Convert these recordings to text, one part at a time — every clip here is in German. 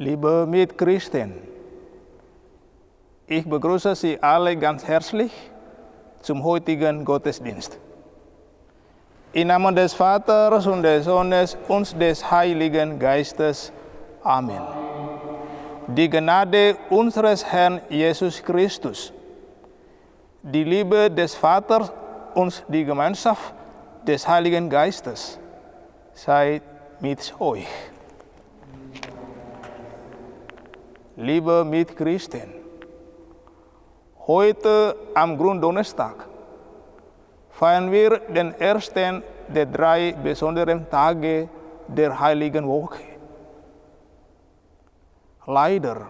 Liebe Mitchristen, ich begrüße Sie alle ganz herzlich zum heutigen Gottesdienst. Im Namen des Vaters und des Sohnes und des Heiligen Geistes. Amen. Die Gnade unseres Herrn Jesus Christus, die Liebe des Vaters und die Gemeinschaft des Heiligen Geistes sei mit euch. Liebe Mitchristen, heute am Gründonnerstag feiern wir den ersten der 3 besonderen Tage der Heiligen Woche. Leider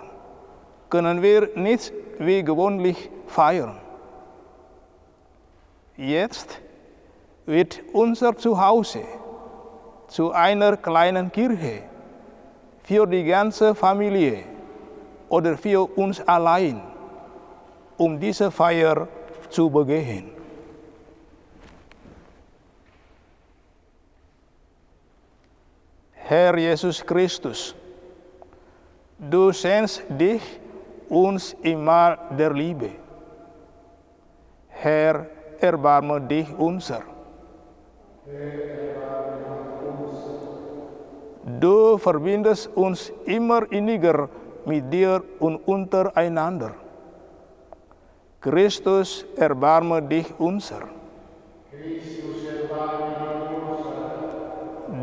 können wir nicht wie gewöhnlich feiern. Jetzt wird unser Zuhause zu einer kleinen Kirche für die ganze Familie oder für uns allein, um diese Feier zu begehen. Herr Jesus Christus, du schenkst dich uns im Mahl der Liebe. Herr, erbarme dich unser. Du verbindest uns immer inniger mit dir und untereinander. Christus, erbarme dich unser.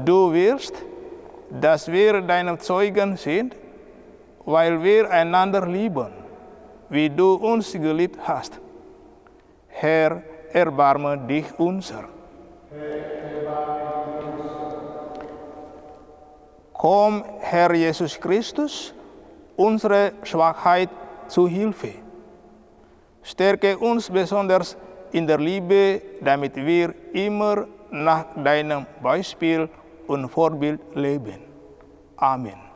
Du wirst, dass wir deine Zeugen sind, weil wir einander lieben, wie du uns geliebt hast. Herr, erbarme dich unser. Komm, Herr Jesus Christus, unsere Schwachheit zu Hilfe. Stärke uns besonders in der Liebe, damit wir immer nach deinem Beispiel und Vorbild leben. Amen.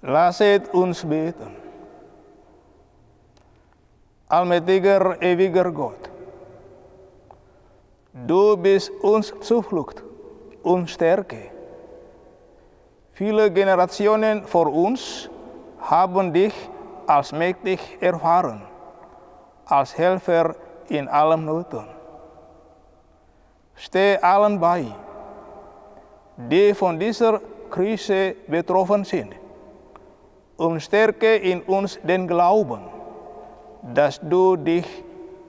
Lasset uns beten. Allmächtiger, ewiger Gott, du bist uns Zuflucht und Stärke. Viele Generationen vor uns haben dich als mächtig erfahren, als Helfer in allen Nöten. Steh allen bei, die von dieser Krise betroffen sind, und stärke in uns den Glauben, dass du dich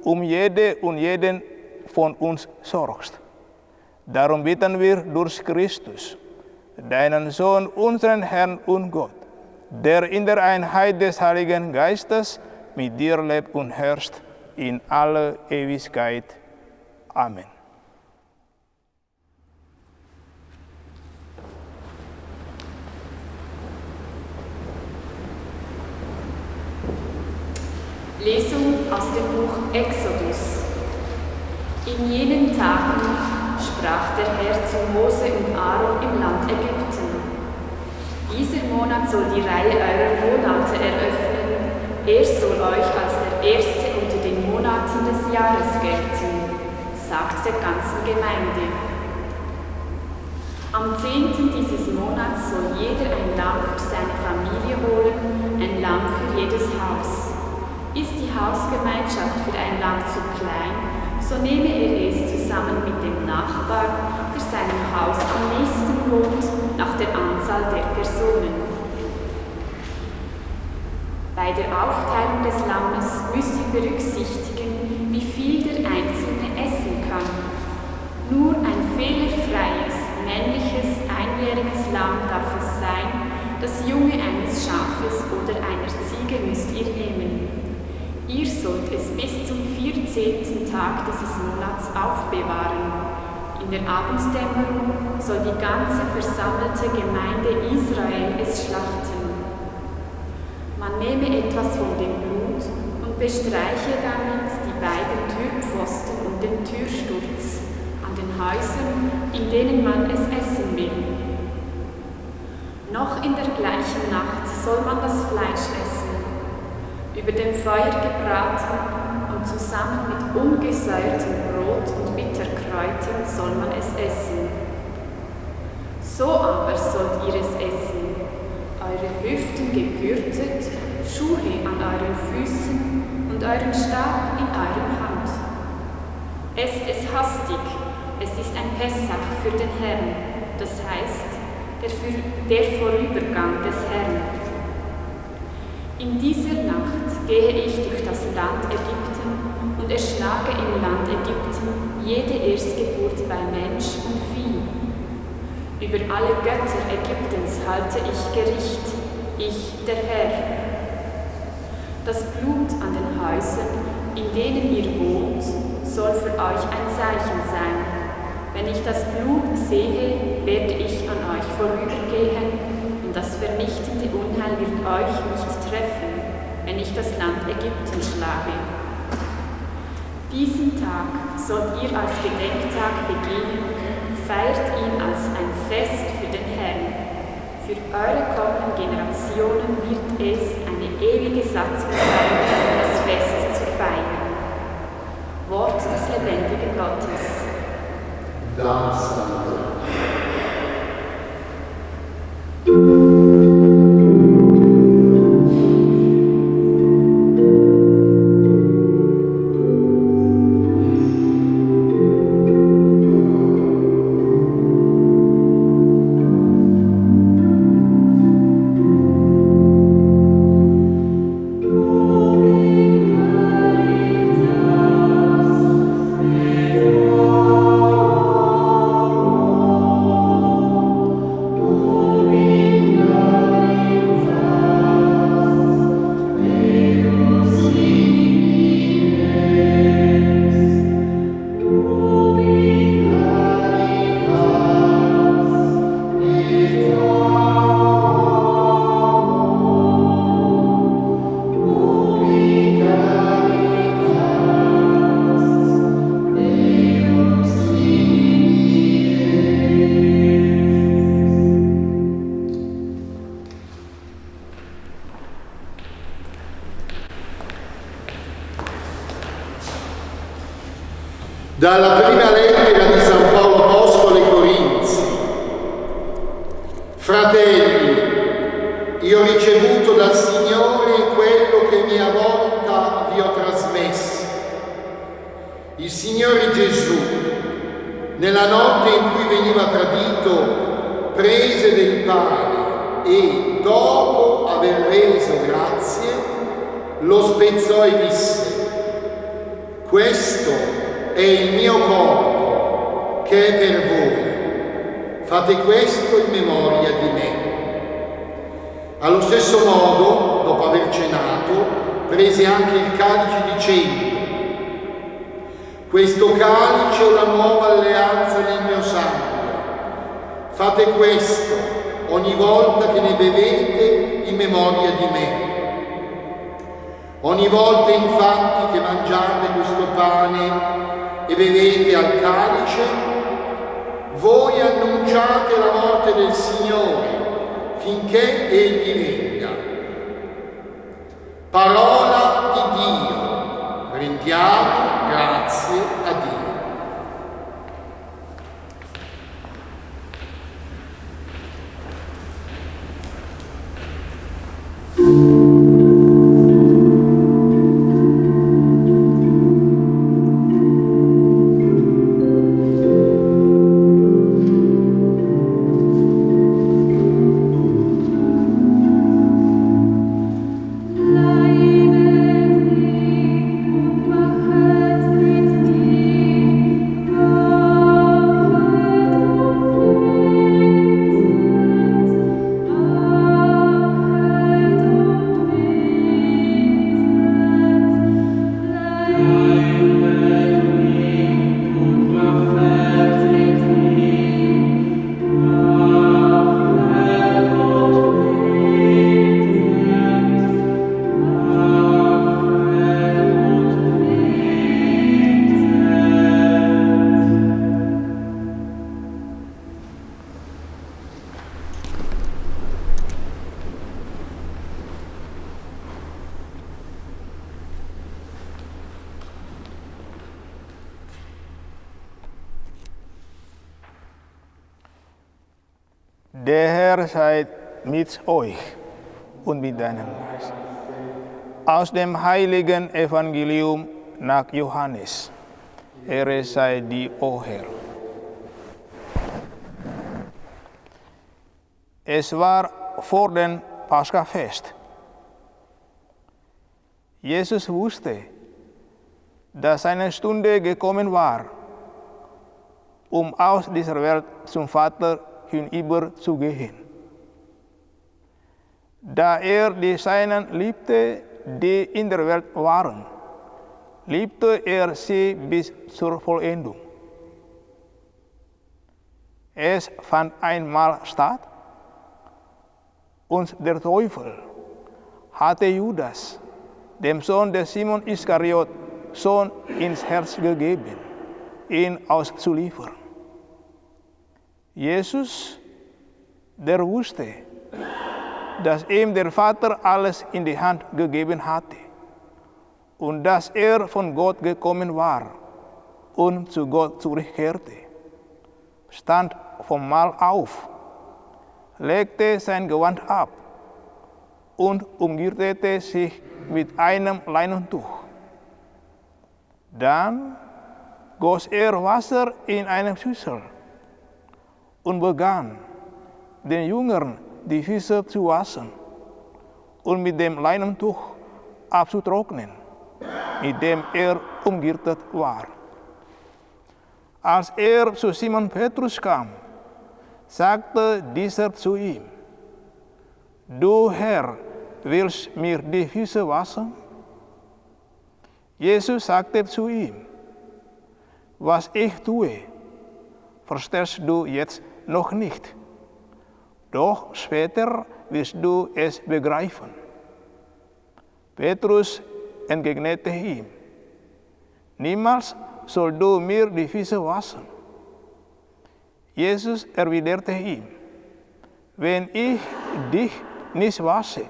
um jede und jeden von uns sorgst. Darum bitten wir durch Christus, deinen Sohn, unseren Herrn und Gott, der in der Einheit des Heiligen Geistes mit dir lebt und herrscht in alle Ewigkeit. Amen. Lesung aus dem Buch Exodus. In jenen Tagen sprach der Herr zu Mose und Aaron im Land Ägypten: Dieser Monat soll die Reihe eurer Monate eröffnen. Er soll euch als der erste unter den Monaten des Jahres gelten, sagt der ganzen Gemeinde. Am 10. dieses Monats soll jeder ein Lamm für seine Familie holen, ein Lamm für jedes Haus. Ist die Hausgemeinschaft für ein Lamm zu klein, so nehme er es zusammen mit dem Nachbarn, der seinem Haus am nächsten wohnt, nach der Anzahl der Personen. Bei der Aufteilung des Lammes müsst ihr berücksichtigen, wie viel der Einzelne essen kann. Nur ein fehlerfreies, männliches, einjähriges Lamm darf es sein, das Junge eines Schafes oder einer Ziege müsst ihr nehmen. Ihr sollt es bis zum 14. Tag dieses Monats aufbewahren. In der Abenddämmerung soll die ganze versammelte Gemeinde Israel es schlachten. Man nehme etwas von dem Blut und bestreiche damit die beiden Türpfosten und den Türsturz an den Häusern, in denen man es essen will. Noch in der gleichen Nacht soll man das Fleisch essen, über dem Feuer gebraten, und zusammen mit ungesäuertem Brot und Bitterkräutern soll man es essen. So aber sollt ihr es essen, eure Hüften gegürtet, Schuhe an euren Füßen und euren Stab in eurer Hand. Esst es hastig, es ist ein Pessach für den Herrn, das heißt, der Vorübergang des Herrn. In dieser Nacht gehe ich durch das Land Ägypten und erschlage im Land Ägypten jede Erstgeburt bei Mensch und Vieh. Über alle Götter Ägyptens halte ich Gericht, ich, der Herr. Das Blut an den Häusern, in denen ihr wohnt, soll für euch ein Zeichen sein. Wenn ich das Blut sehe, werde ich an euch vorübergehen, und das vernichtende Unheil wird euch nicht treffen, wenn ich das Land Ägypten schlage. Diesen Tag sollt ihr als Gedenktag begehen, feiert ihn als ein Fest für den Herrn. Für eure kommenden Generationen wird es eine ewige Satzung sein, das Fest zu feiern. Wort des lebendigen Gottes. Dank sei Gott. Dalla prima lettera di San Paolo Apostolo ai Corinzi. Fratelli, io ho ricevuto dal Signore che mia volta vi ho trasmesso. Il Signore Gesù, nella notte in cui veniva tradito, prese del pane e, dopo aver reso grazie, lo spezzò e disse: questo è il mio corpo che è per voi, fate questo in memoria di me. Allo stesso modo, dopo aver cenato, prese anche il calice dicendo: questo calice è la nuova alleanza nel mio sangue. Fate questo ogni volta che ne bevete in memoria di me. Ogni volta infatti che mangiate questo pane e bevete al calice, voi annunciate la morte del Signore finché Egli venga. Parola di Dio, rendiamo grazie a Dio. Der Herr sei mit euch und mit deinem Geist. Aus dem heiligen Evangelium nach Johannes. Ehre sei dir, o Herr. Es war vor dem Paschafest. Jesus wusste, dass seine Stunde gekommen war, um aus dieser Welt zum Vater hinüber zu gehen. Da er die Seinen liebte, die in der Welt waren, liebte er sie bis zur Vollendung. Es fand einmal statt, und der Teufel hatte Judas, dem Sohn des Simon Iskariot, schon ins Herz gegeben, ihn auszuliefern. Jesus, der wusste, dass ihm der Vater alles in die Hand gegeben hatte und dass er von Gott gekommen war und zu Gott zurückkehrte, stand vom Mahl auf, legte sein Gewand ab und umgürtete sich mit einem Leinentuch. Dann goss er Wasser in eine Schüssel und begann, den Jüngern die Füße zu waschen und mit dem Leinentuch abzutrocknen, mit dem er umgürtet war. Als er zu Simon Petrus kam, sagte dieser zu ihm: Du Herr, willst mir die Füße waschen? Jesus sagte zu ihm: Was ich tue, verstehst du jetzt noch nicht, doch später wirst du es begreifen. Petrus entgegnete ihm: Niemals sollst du mir die Füße waschen. Jesus erwiderte ihm: Wenn ich dich nicht wasche,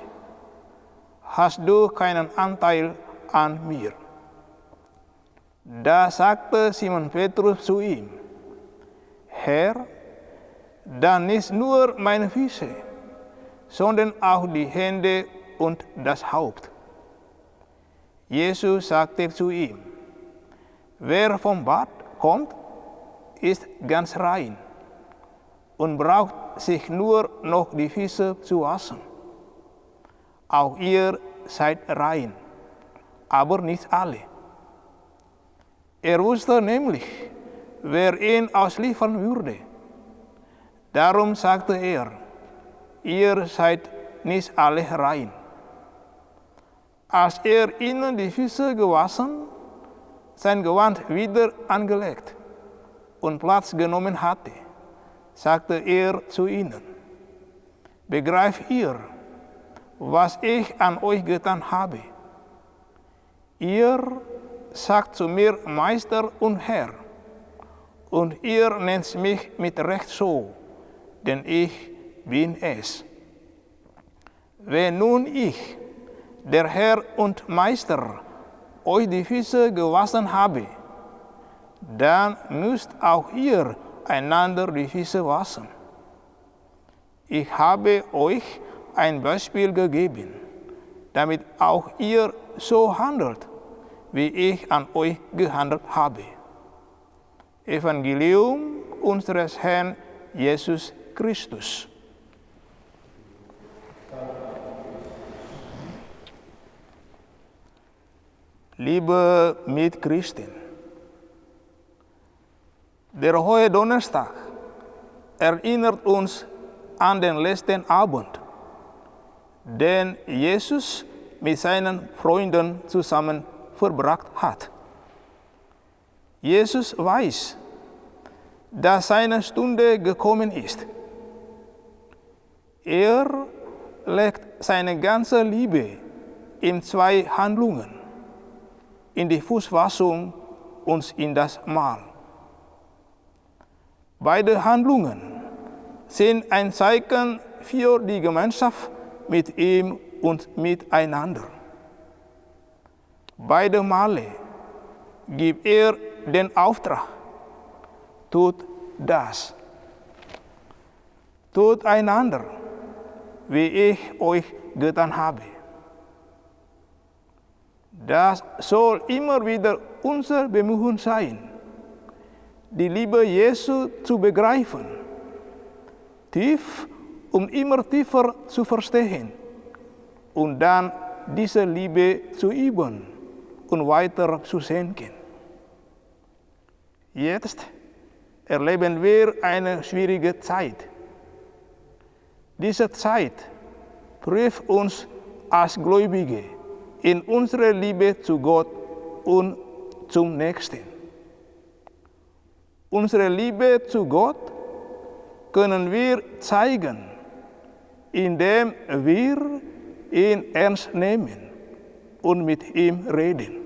hast du keinen Anteil an mir. Da sagte Simon Petrus zu ihm: Herr, dann nicht nur meine Füße, sondern auch die Hände und das Haupt. Jesus sagte zu ihm, wer vom Bad kommt, ist ganz rein und braucht sich nur noch die Füße zu waschen. Auch ihr seid rein, aber nicht alle. Er wusste nämlich, wer ihn ausliefern würde. Darum sagte er, ihr seid nicht alle rein. Als er ihnen die Füße gewaschen, sein Gewand wieder angelegt und Platz genommen hatte, sagte er zu ihnen, begreift ihr, was ich an euch getan habe? Ihr sagt zu mir Meister und Herr, und ihr nennt mich mit Recht so, denn ich bin es. Wenn nun ich, der Herr und Meister, euch die Füße gewaschen habe, dann müsst auch ihr einander die Füße waschen. Ich habe euch ein Beispiel gegeben, damit auch ihr so handelt, wie ich an euch gehandelt habe. Evangelium unseres Herrn Jesus Christus. Liebe Mitchristen, der Hohe Donnerstag erinnert uns an den letzten Abend, den Jesus mit seinen Freunden zusammen verbracht hat. Jesus weiß, dass seine Stunde gekommen ist. Er legt seine ganze Liebe in zwei Handlungen, in die Fußwaschung und in das Mahl. Beide Handlungen sind ein Zeichen für die Gemeinschaft mit ihm und miteinander. Beide Male gibt er den Auftrag, tut das. Tut einander, wie ich euch getan habe. Das soll immer wieder unser Bemühen sein, die Liebe Jesu zu begreifen, tief und immer tiefer zu verstehen und dann diese Liebe zu üben und weiter zu schenken. Jetzt erleben wir eine schwierige Zeit. Diese Zeit prüft uns als Gläubige in unserer Liebe zu Gott und zum Nächsten. Unsere Liebe zu Gott können wir zeigen, indem wir ihn ernst nehmen und mit ihm reden.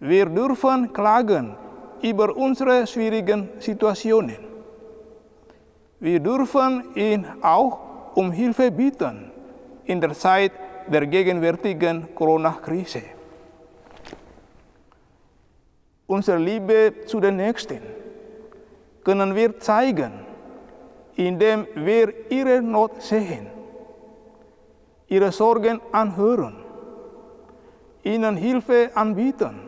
Wir dürfen klagen über unsere schwierigen Situationen. Wir dürfen ihn auch um Hilfe bitten in der Zeit der gegenwärtigen Corona-Krise. Unsere Liebe zu den Nächsten können wir zeigen, indem wir ihre Not sehen, ihre Sorgen anhören, ihnen Hilfe anbieten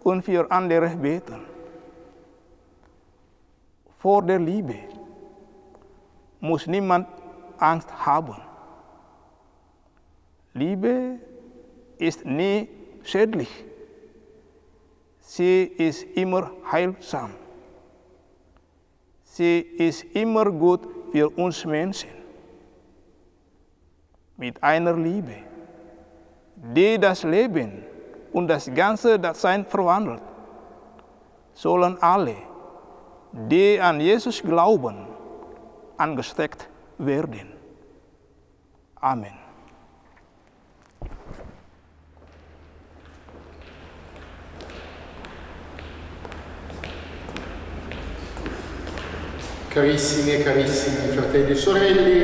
und für andere beten. Vor der Liebe muss niemand Angst haben. Liebe ist nie schädlich. Sie ist immer heilsam. Sie ist immer gut für uns Menschen. Mit einer Liebe, die das Leben und das ganze Dasein verwandelt, sollen alle, die an Jesus glauben, angesteckt werden. Amen. Carissimi e carissimi fratelli e sorelle,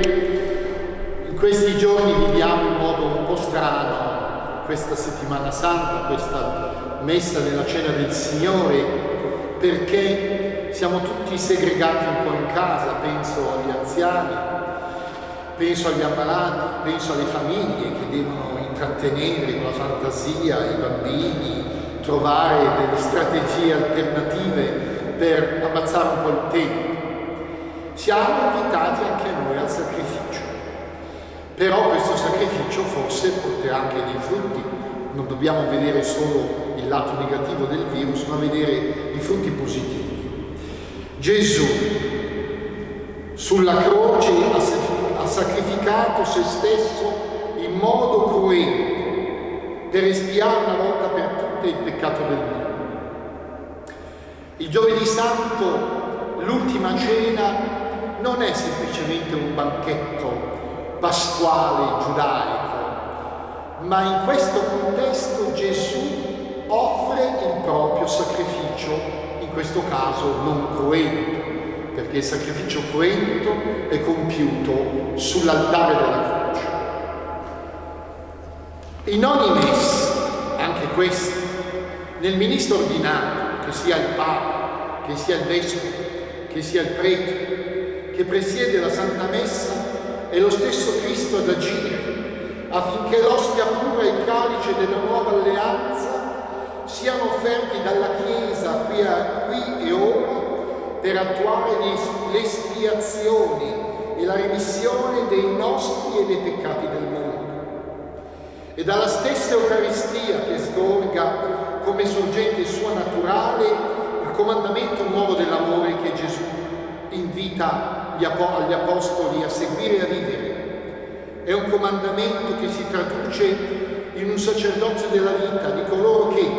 in questi giorni viviamo in modo un po' strano questa settimana santa, questa messa nella cena del Signore, perché siamo tutti segregati un po' in casa, penso agli anziani, penso agli ammalati, penso alle famiglie che devono intraprendere intrattenere con la fantasia i bambini, trovare delle strategie alternative per ammazzare un po' il tempo. Siamo invitati anche noi al sacrificio, però questo sacrificio forse porterà anche dei frutti. Non dobbiamo vedere solo il lato negativo del virus, ma vedere i frutti positivi. Gesù sulla croce ha sacrificato se stesso in modo cruento per espiare una volta per tutte il peccato del mondo. Il Giovedì Santo, l'ultima cena, non è semplicemente un banchetto pasquale giudaico, ma in questo contesto Gesù offre il proprio sacrificio, in questo caso non cruento, perché il sacrificio cruento è compiuto sull'altare della croce. In ogni messa, anche questo, nel ministro ordinato, che sia il Papa, che sia il Vescovo, che sia il Prete, che presiede la Santa Messa, è lo stesso Cristo ad agire, affinché l'ostia pura e il calice della nuova alleanza siano offerti dalla Chiesa qui e ora per attuare le espiazioni e la remissione dei nostri e dei peccati del mondo. E dalla stessa Eucaristia che sgorga come sorgente sua naturale il comandamento nuovo dell'amore che Gesù invita agli Apostoli a seguire e a vivere. È un comandamento che si traduce in un sacerdozio della vita di coloro che,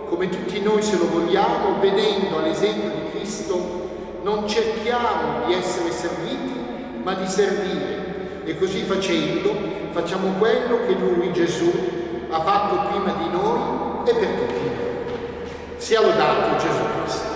come tutti noi se lo vogliamo, obbedendo all'esempio di Cristo, non cerchiamo di essere serviti, ma di servire. E così facendo, facciamo quello che Lui, Gesù, ha fatto prima di noi e per tutti noi. Sia lodato Gesù Cristo.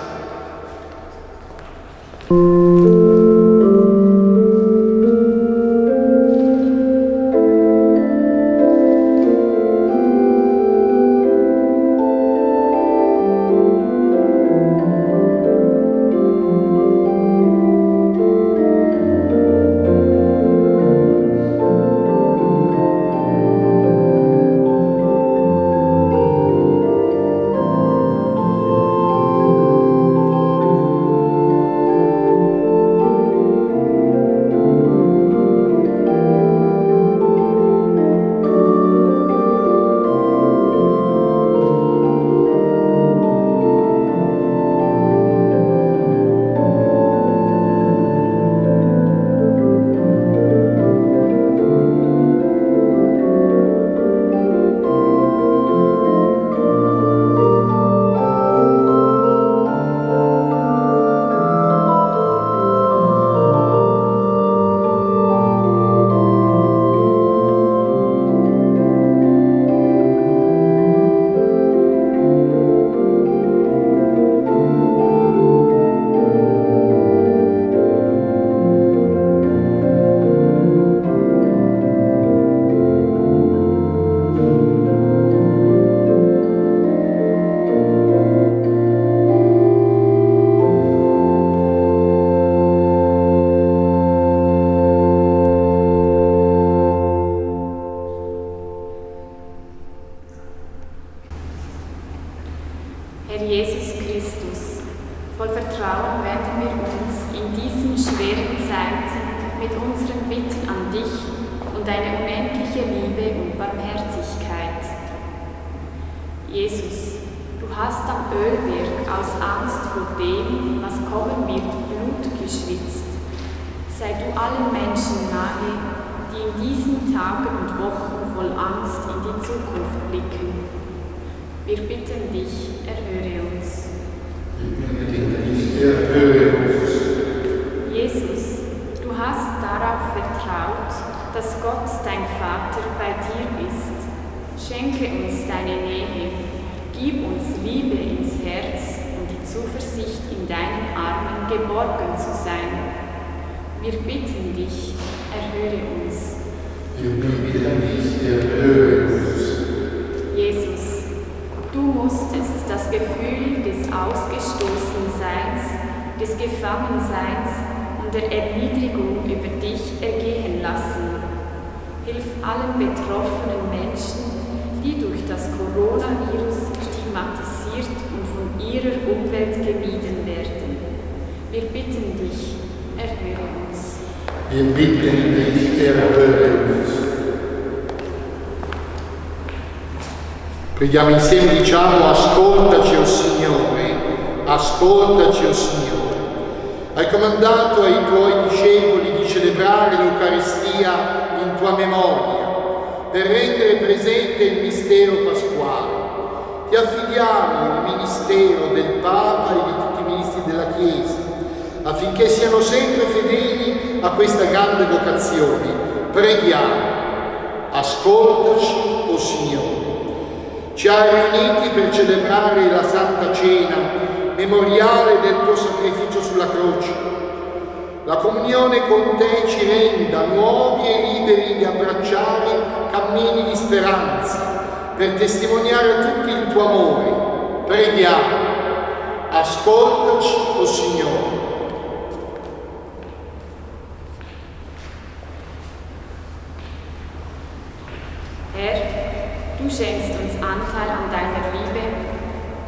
Herr Jesus Christus, voll Vertrauen wenden wir uns in diesen schweren Zeiten mit unseren Bitten an dich und deine unendliche Liebe und Barmherzigkeit. Jesus, du hast am Ölberg aus Angst vor dem, was kommen wird, Blut geschwitzt. Sei du allen Menschen nahe, die in diesen Tagen und Wochen voll Angst in die Zukunft blicken. Wir bitten dich, erhöre uns. Jesus, du hast darauf vertraut, dass Gott, dein Vater, bei dir ist. Schenke uns deine Nähe, gib uns Liebe ins Herz und die Zuversicht, in deinen Armen geborgen zu sein. Wir bitten dich, erhöre uns. Jesus, du musstest das Gefühl des Ausgestoßenseins, des Gefangenseins und der Erniedrigung über dich ergehen lassen. Hilf allen betroffenen Menschen, die durch das Coronavirus stigmatisiert und von ihrer Umwelt gemieden werden. Wir bitten dich, erhöre uns. Wir bitten dich, erhöre uns. Preghiamo insieme, diciamo: ascoltaci, o Signore, ascoltaci, o Signore. Hai comandato ai tuoi discepoli di celebrare l'Eucaristia in tua memoria, per rendere presente il mistero pasquale. Ti affidiamo il ministero del Papa e di tutti i ministri della Chiesa, affinché siano sempre fedeli a questa grande vocazione. Preghiamo: ascoltaci, o Signore. Ci hai riuniti per celebrare la Santa Cena, memoriale del tuo sacrificio sulla croce. La comunione con te ci renda nuovi e liberi di abbracciare cammini di speranza, per testimoniare a tutti il tuo amore. Preghiamo: ascoltaci, o Signore. Herr, du schenkst uns Anteil an deiner Liebe.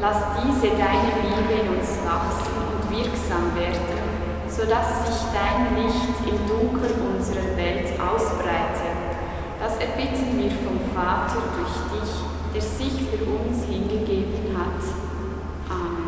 Lass diese deine Liebe in uns wachsen und wirksam werden, sodass sich dein Licht im Dunkel unserer Welt ausbreitet. Das erbitten wir vom Vater durch dich, der sich für uns hingegeben hat. Amen.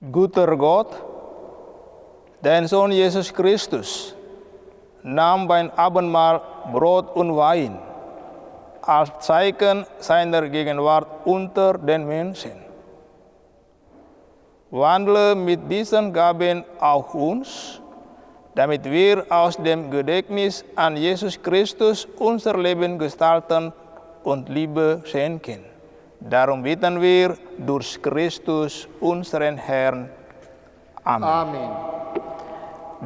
Guter Gott, dein Sohn Jesus Christus nahm beim Abendmahl Brot und Wein als Zeichen seiner Gegenwart unter den Menschen. Wandle mit diesen Gaben auch uns, damit wir aus dem Gedächtnis an Jesus Christus unser Leben gestalten und Liebe schenken. Darum bitten wir durch Christus, unseren Herrn. Amen. Amen.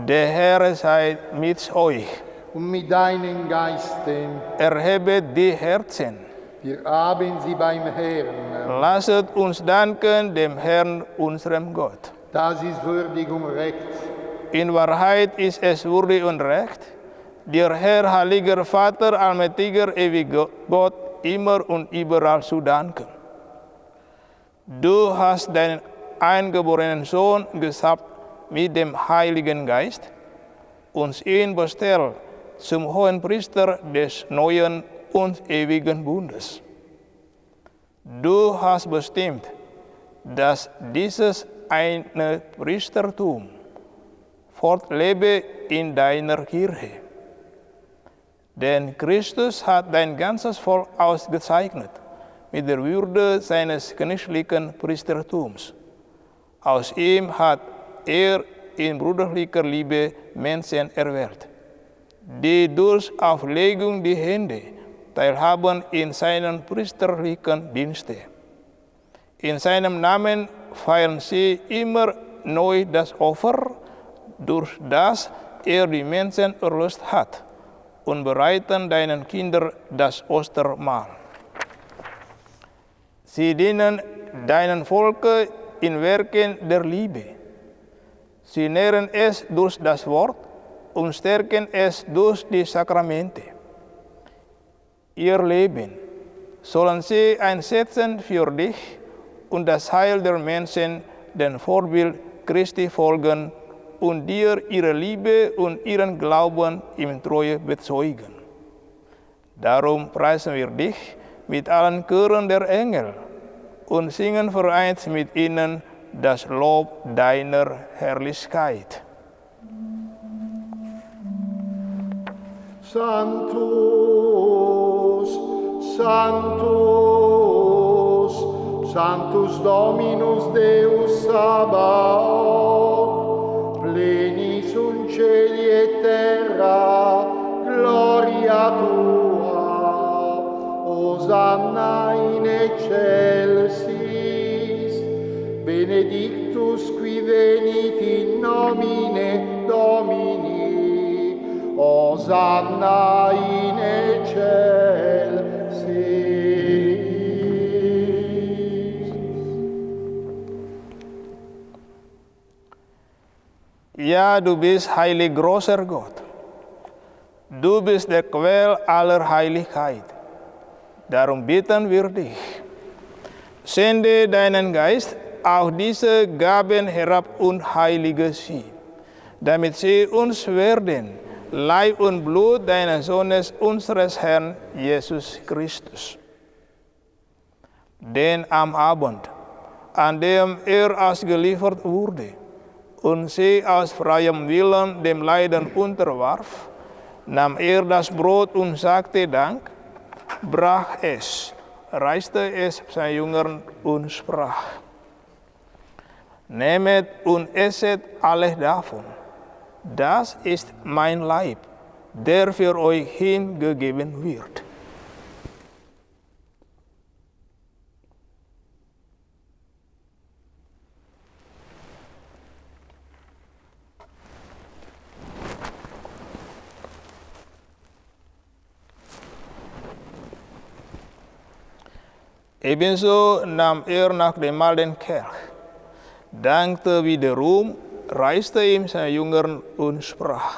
Der Herr sei mit euch. Und mit deinen Geisten. Erhebet die Herzen. Wir haben sie beim Herrn. Lasset uns danken dem Herrn, unserem Gott. Das ist würdig und recht. In Wahrheit ist es würdig und recht, dir Herr, heiliger Vater, allmächtiger, ewiger Gott, immer und überall zu danken. Du hast deinen eingeborenen Sohn gesalbt mit dem Heiligen Geist, uns ihn bestellt zum Hohen Priester des neuen und ewigen Bundes. Du hast bestimmt, dass dieses eine Priestertum fortlebe in deiner Kirche. Denn Christus hat dein ganzes Volk ausgezeichnet mit der Würde seines königlichen Priestertums. Aus ihm hat er in brüderlicher Liebe Menschen erwählt. die durch Auflegung die Hände teilhaben in seinen priesterlichen Dienste. In seinem Namen feiern sie immer neu das Opfer, durch das die Menschen erlöst hat, und bereiten deinen Kindern das Ostermahl. Sie dienen deinem Volke in Werken der Liebe. Sie nähren es durch das Wort und stärken es durch die Sakramente. Ihr Leben sollen sie einsetzen für dich und das Heil der Menschen, den Vorbild Christi folgen und dir ihre Liebe und ihren Glauben in Treue bezeugen. Darum preisen wir dich mit allen Chören der Engel und singen vereint mit ihnen das Lob deiner Herrlichkeit. Sanctus, Sanctus, Sanctus Dominus Deus Sabaoth, pleni sunt cieli et terra, gloria tua, Hosanna in excelsis, benedictus qui venit in nomine Domini, Hosanna in excelsis. Ja, du bist heilig großer Gott. Du bist der Quell aller Heiligkeit. Darum bitten wir dich. Sende deinen Geist auf diese Gaben herab und heilige sie, damit sie uns werden, Leib und Blut deines Sohnes, unseres Herrn Jesus Christus. Denn am Abend, an dem ausgeliefert wurde und sie aus freiem Willen dem Leiden unterwarf, nahm das Brot und sagte Dank, brach es, reichte es seinen Jüngern und sprach: Nehmet und esset alles davon. Das ist mein Leib, der für euch hingegeben wird. Ebenso nahm nach dem Mahl den Kelch, dankte wiederum, reichte ihm seinen Jüngern und sprach: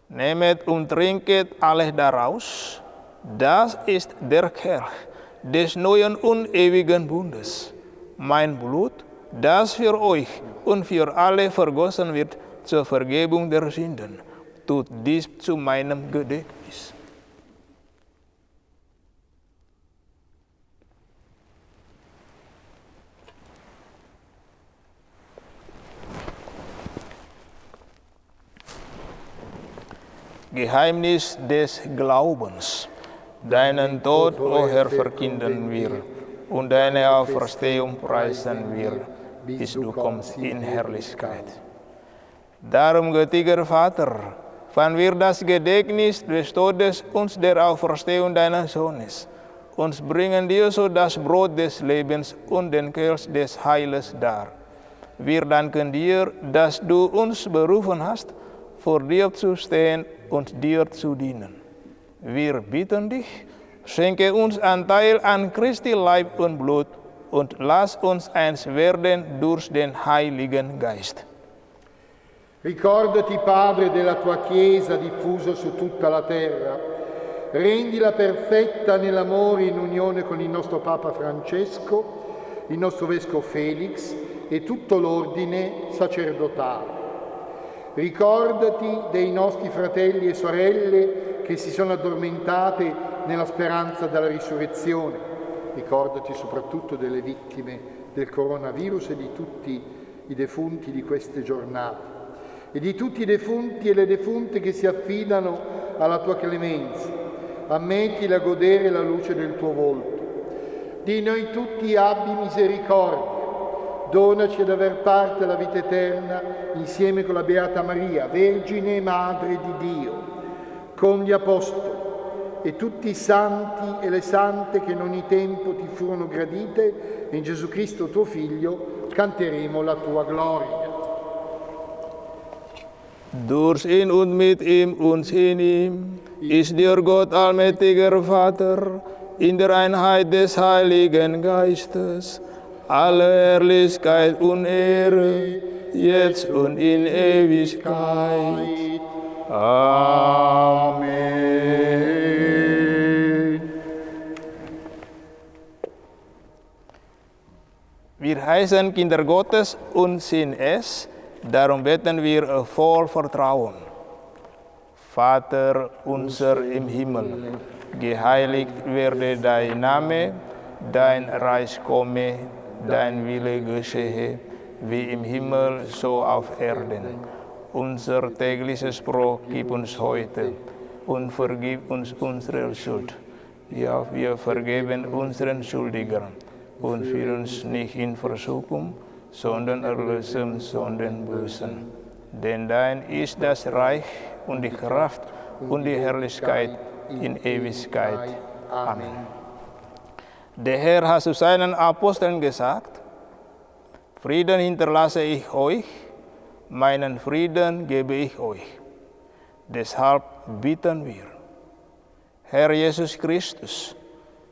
Nehmet und trinket alles daraus, das ist der Kelch des neuen und ewigen Bundes, mein Blut, das für euch und für alle vergossen wird zur Vergebung der Sünden. Tut dies zu meinem Gedächtnis. Geheimnis des Glaubens. Deinen Tod, o Herr, verkünden wir, und deine Auferstehung preisen wir, bis du kommst in Herrlichkeit. Darum, gütiger Vater, wann wir das Gedächtnis des Todes und der Auferstehung deines Sohnes, uns bringen dir so das Brot des Lebens und den Kelch des Heiles dar. Wir danken dir, dass du uns berufen hast, vor dir zu stehen und dir zu dienen. Wir bitten dich, schenke uns Anteil an Christi Leib und Blut und lass uns eins werden durch den Heiligen Geist. Ricordati, Padre, della tua Chiesa diffusa su tutta la terra. Rendila perfetta nell'amore in unione con il nostro Papa Francesco, il nostro Vescovo Felix e tutto l'ordine sacerdotale. Ricordati dei nostri fratelli e sorelle che si sono addormentate nella speranza della risurrezione. Ricordati soprattutto delle vittime del coronavirus e di tutti i defunti di queste giornate. E di tutti i defunti e le defunte che si affidano alla tua clemenza. Ammettili a godere la luce del tuo volto. Di noi tutti abbi misericordia. Donaci ad aver parte alla vita eterna insieme con la Beata Maria, Vergine e Madre di Dio, con gli apostoli e tutti i santi e le sante che in ogni tempo ti furono gradite, e in Gesù Cristo tuo Figlio canteremo la tua gloria. Durch ihn und mit ihm und in ihm ist dir Gott allmächtiger Vater, in der Einheit des Heiligen Geistes, alle Herrlichkeit und Ehre, jetzt und in Ewigkeit. Amen. Wir heißen Kinder Gottes und sind es. Darum beten wir voll Vertrauen. Vater unser im Himmel, geheiligt werde dein Name, dein Reich komme, dein Wille geschehe, wie im Himmel, so auf Erden. Unser tägliches Brot gib uns heute und vergib uns unsere Schuld. Ja, wir vergeben unseren Schuldigern und führ uns nicht in Versuchung, sondern erlöse uns von den Bösen. Denn dein ist das Reich und die Kraft und die Herrlichkeit in Ewigkeit. Amen. Der Herr hat zu seinen Aposteln gesagt: Frieden hinterlasse ich euch, meinen Frieden gebe ich euch. Deshalb bitten wir: Herr Jesus Christus,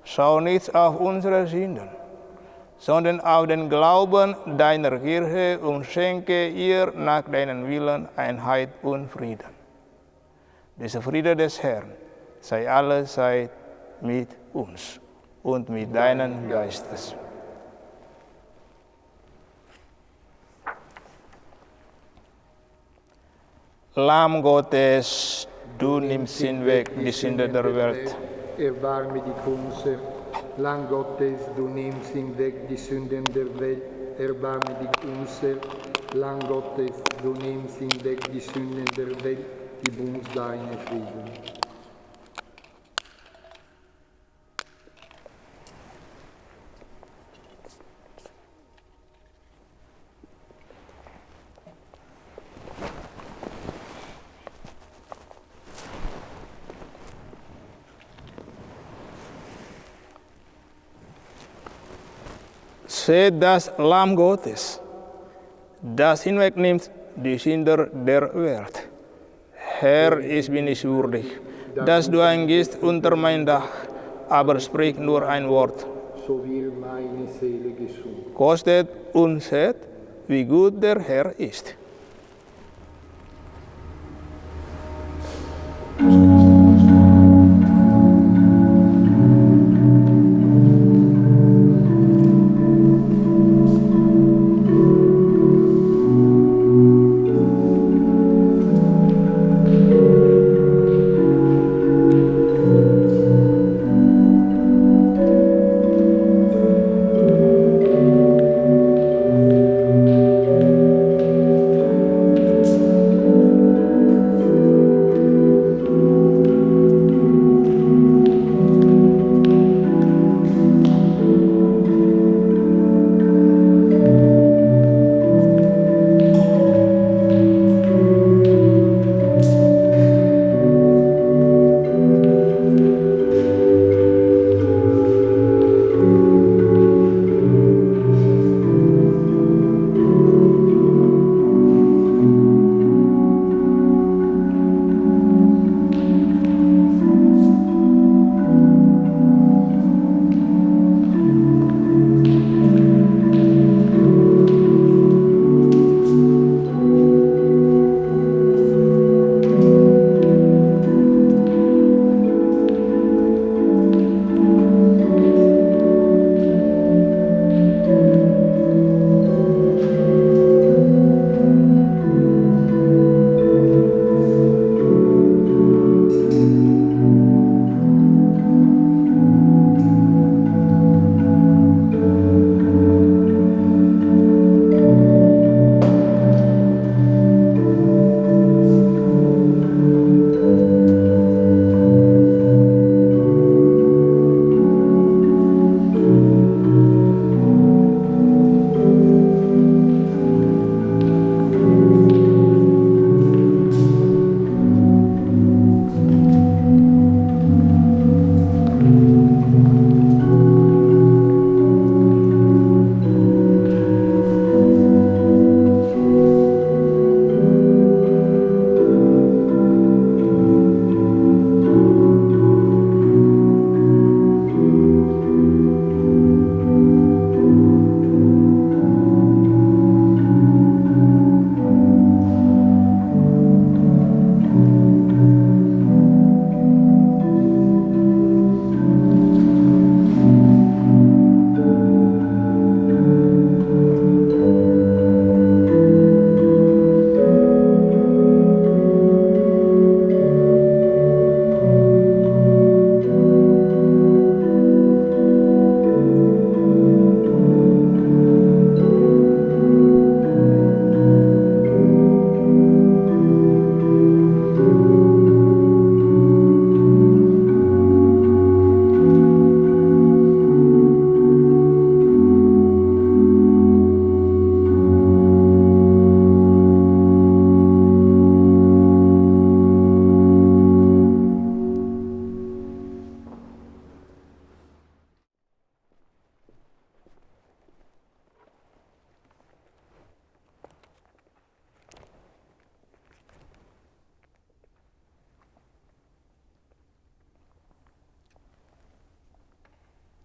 schau nicht auf unsere Sünden, sondern auf den Glauben deiner Kirche und schenke ihr nach deinem Willen Einheit und Frieden. Dieser Friede des Herrn sei allezeit mit uns und mit deinem Geistes. Lamm Gottes, du nimmst hinweg die Sünde der Welt. Erbarme dich unser. Lamm Gottes, du nimmst hinweg die Sünden der Welt, erbarme dich unser. Lamm Gottes, du nimmst hinweg die Sünden der Welt, gib uns deinen Frieden. Seht das Lamm Gottes, das hinwegnimmt die Sünder der Welt. Herr, ich bin nicht würdig, dass du eingehst unter mein Dach, aber sprich nur ein Wort. So wird meine Seele gesund. Kostet und seht, wie gut der Herr ist.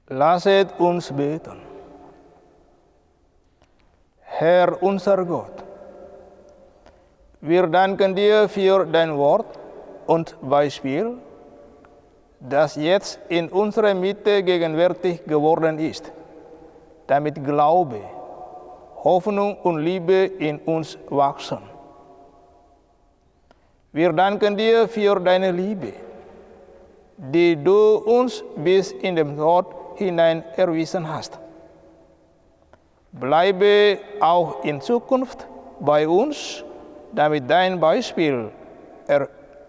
Lasset uns beten. Herr unser Gott, wir danken dir für dein Wort und Beispiel, das jetzt in unserer Mitte gegenwärtig geworden ist, damit Glaube, Hoffnung und Liebe in uns wachsen. Wir danken dir für deine Liebe, die du uns bis in den Tod hinein erwiesen hast. Bleibe auch in Zukunft bei uns, damit dein Beispiel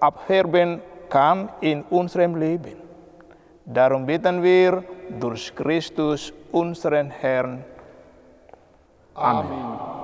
abhärben kann in unserem Leben. Darum bitten wir durch Christus, unseren Herrn. Amen.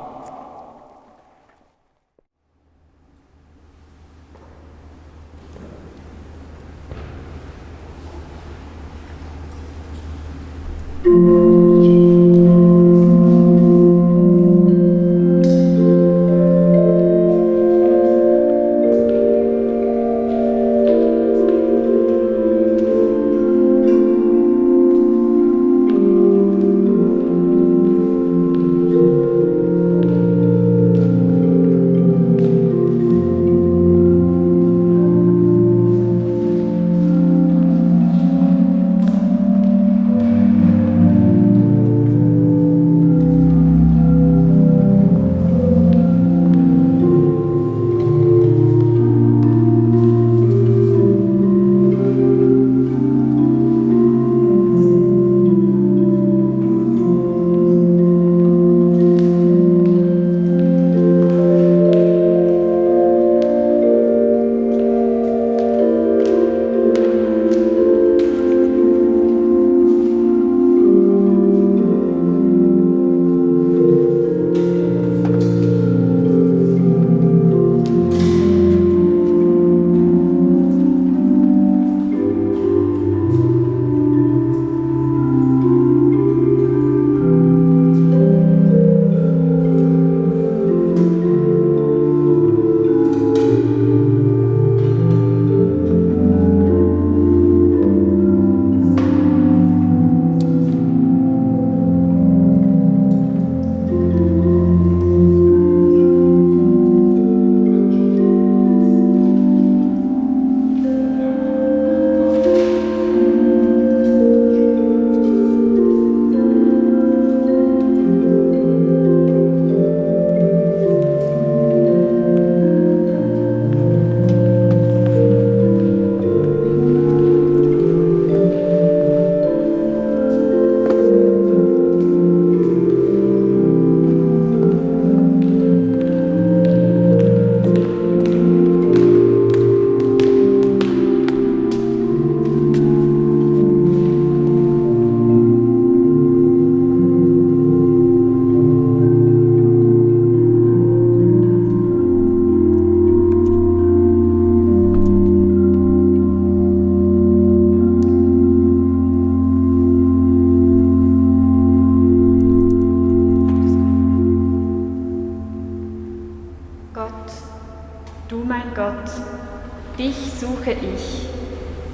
Dich suche ich,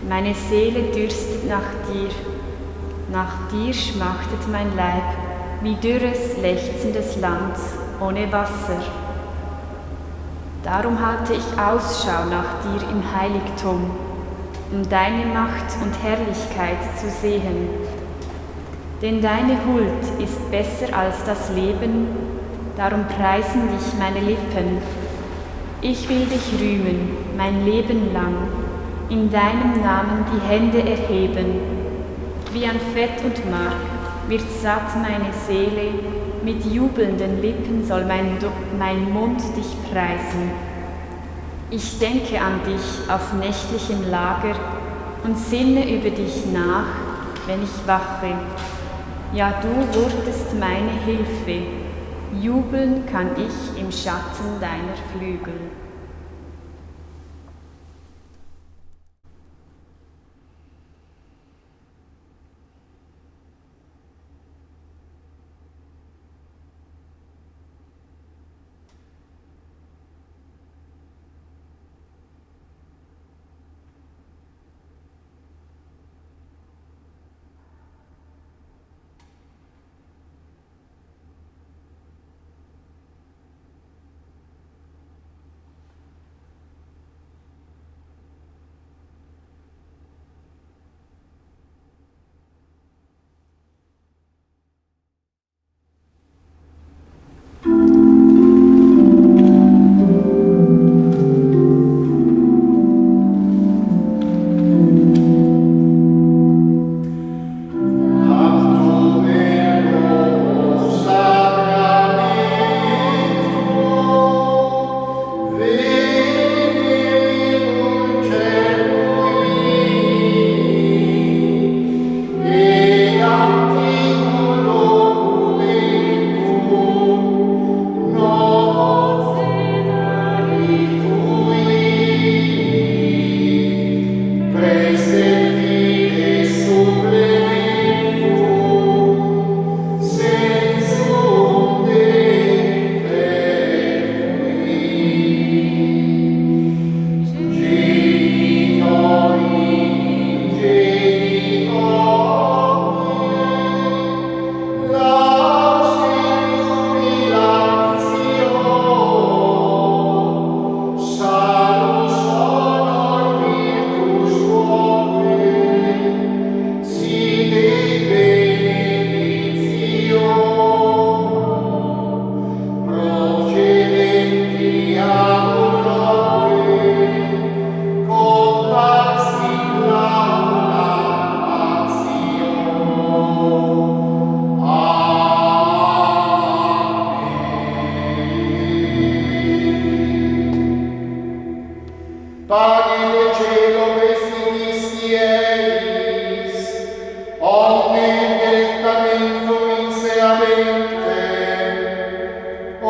meine Seele dürstet nach dir schmachtet mein Leib, wie dürres, lechzendes Land ohne Wasser. Darum halte ich Ausschau nach dir im Heiligtum, um deine Macht und Herrlichkeit zu sehen. Denn deine Huld ist besser als das Leben, darum preisen dich meine Lippen. Ich will dich rühmen, mein Leben lang, in deinem Namen die Hände erheben. Wie an Fett und Mark wird satt meine Seele, mit jubelnden Lippen soll mein Mund dich preisen. Ich denke an dich auf nächtlichem Lager und sinne über dich nach, wenn ich wache. Ja, du wurdest meine Hilfe. Jubeln kann ich im Schatten deiner Flügel.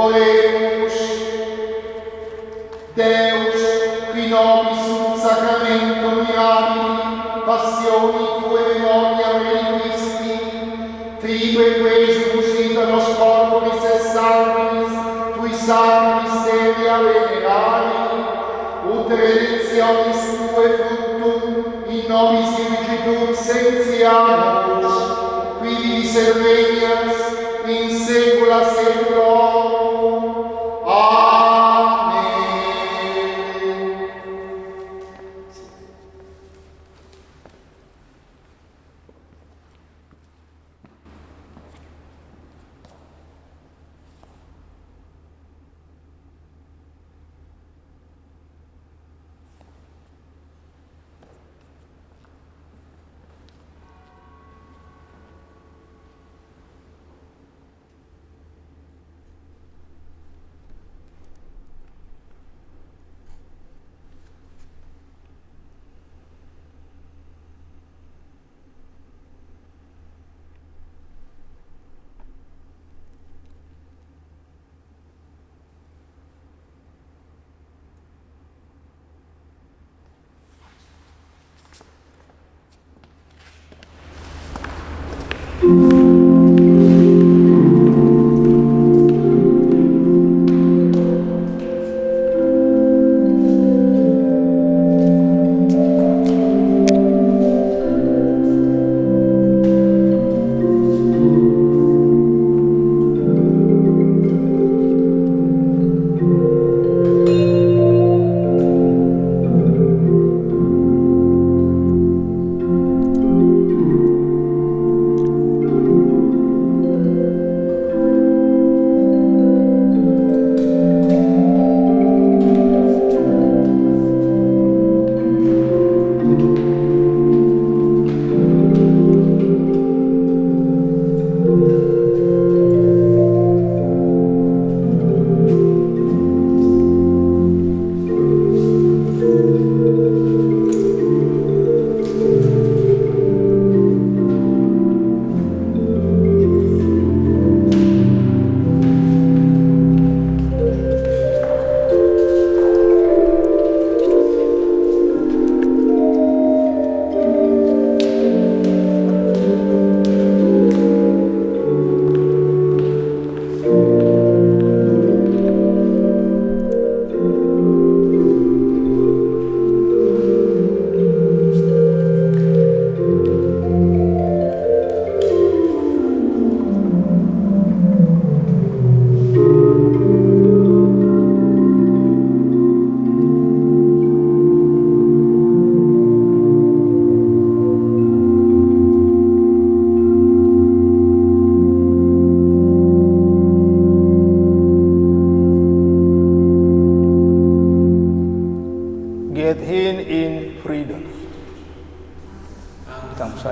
Oremus, Deus, qui nobis sub sacramento mirabili, passioni tue memoria reliquisti, trique quesumus ita nos corporis et sanguinis, tui sacri mysteria venerali, ut redentionis tue fructum in nobis dirigitur sentiamus, qui vivis et regnas in saecula saeculorum. Amen. Get him in freedom. Thanks,